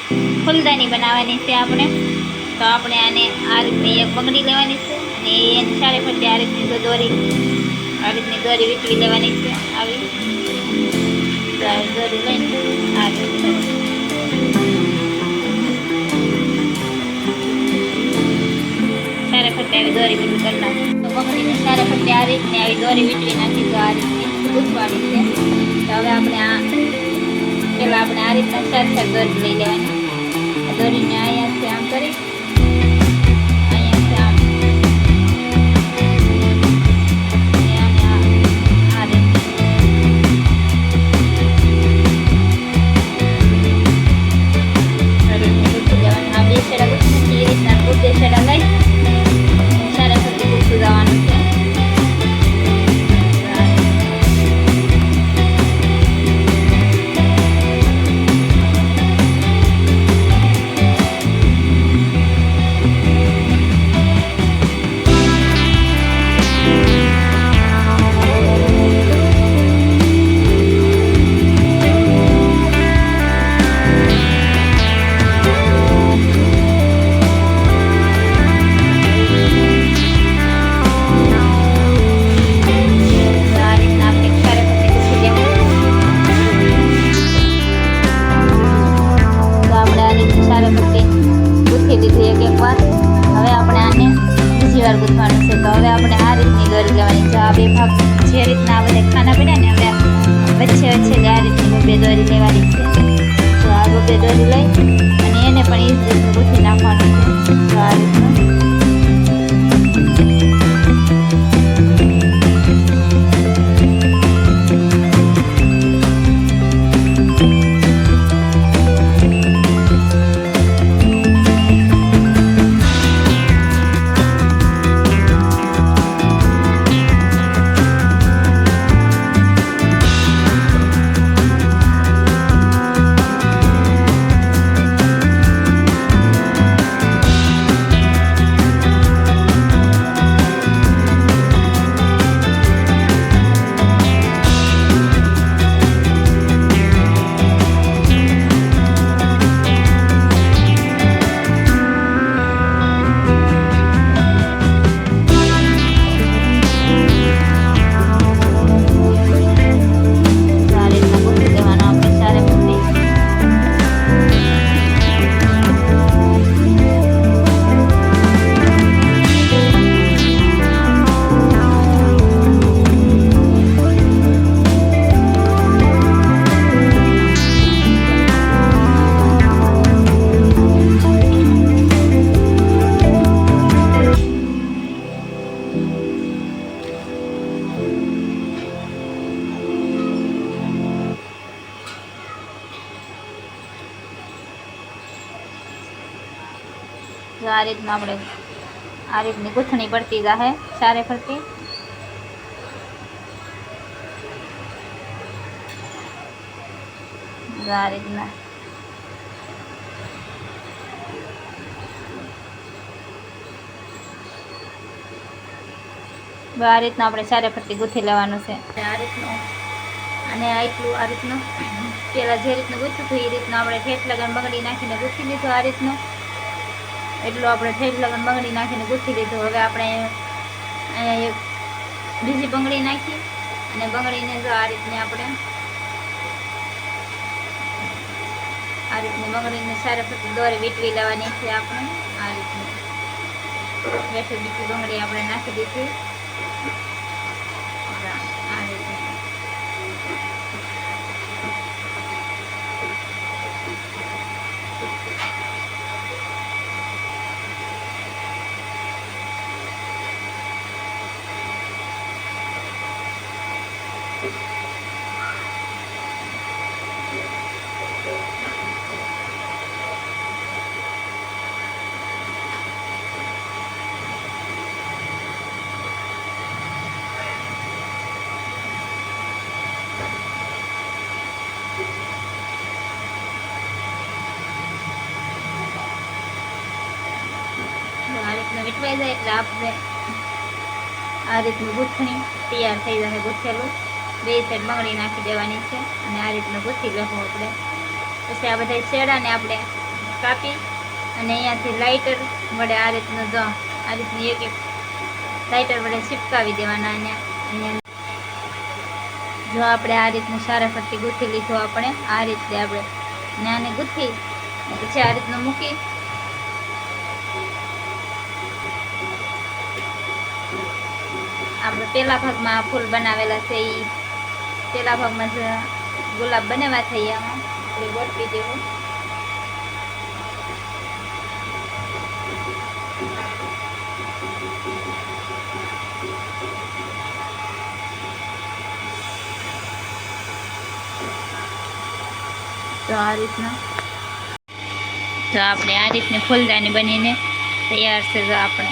ફૂલદાની બનાવવાની છે આપણે. તો આપણે આને આ રીતની એક બંગડી લેવાની છે અને એની ચારે ફરતે આ રીતની દોરી વીંટવી લેવાની છે. આવી દોરી લઈને આ રીતે ચારે ફરતે આવી દોરી વીંટવી કરી નાખી. તો બંગડીને ચારે ફરતે આ રીતની આવી દોરી વીંટવી નાખી. તો આ રીતની ગૂંથવાની છે. તો હવે આપણે પેલા આપણે આ રીતના ચાર દોરી લઈ લેવાની. દોરીને અહીંયાથી આમ કરી અહીંયાથી આમ આ રીતે ગૂંથી લેવાનું. આ બે છેડા ગૂંથી એ રીતના બે છેડા લઈ ચારે ફરતે ગૂંથતું જવાનું છે. હવે આપણે આને બીજી વાર ગૂંથવાનું છે. તો હવે આપણે આ રીતની દોરી લેવાની છે. આ બે ભાગ જે રીતના આ બધા ખાના પડ્યા ને હવે વચ્ચે આ રીતની બે દોરી લેવાની છે. તો આ બે દોરી લઈ અને એને પણ એ જ રીતનું ગૂંથી નાખવાનું છે. તો આ રીતનું આ રીતના આપણે આ રીતની ગૂંથણી પડતી જાહે ચારે ફરતી. આ રીતના આપણે ચારે ફરતી ગૂંથી લેવાનું છે. આ રીતનું અને એટલું આ રીતનું પેલા જે રીતનું ગૂંથ્યું હતું એ રીતનું આપણે ઠેઠ લગન બંગડી નાખીને ગૂંથી લીધું. આ રીતનું એટલું આપણે ઠેઠ લગન બંગડી નાખીને ગૂંથી લીધું. હવે આપણે અહીંયા એક બીજી બંગડી નાખી અને બંગડીને જો આ રીતની આપણે આ રીતની બંગડીને ચારે ફરતી દોરી વીંટવી લેવાની છે. આપણે આ રીતની હેઠે બીજી બંગડી આપણે નાખી દીધી. આ રીતની વીંટવાઈ જાય એટલે આપણે આ રીતનું ગૂંથણી તૈયાર થઈ જશે. ગૂંથેલું બે સાઈડ બંગડી નાખી દેવાની છે અને આ રીતનું ગૂંથી લેવું આપણે. પછી આ બધા શેડાને આપણે કાપી અને અહીંયાથી લાઇટર વડે આ રીતનું જો આ રીતની એક એક લાઇટર વડે ચીપકાવી દેવાના. અને અહીંયા જો આપણે આ રીતનું સારા ફરતી ગૂંથી લીધું. આપણે આ રીતે આપણે નાને ગૂંથી પછી આ રીતનું મૂકી આપણે પેલા ભાગમાં ફૂલ બનાવેલા છે એ પેલા ભાગમાં ગુલાબ બનાવ્યા થઈ આમાં આપણે ગોઠવી દેવું. તો આ રીતના તો આપણે આ રીતની ફૂલદાની બનીને તૈયાર છે. જો આપણે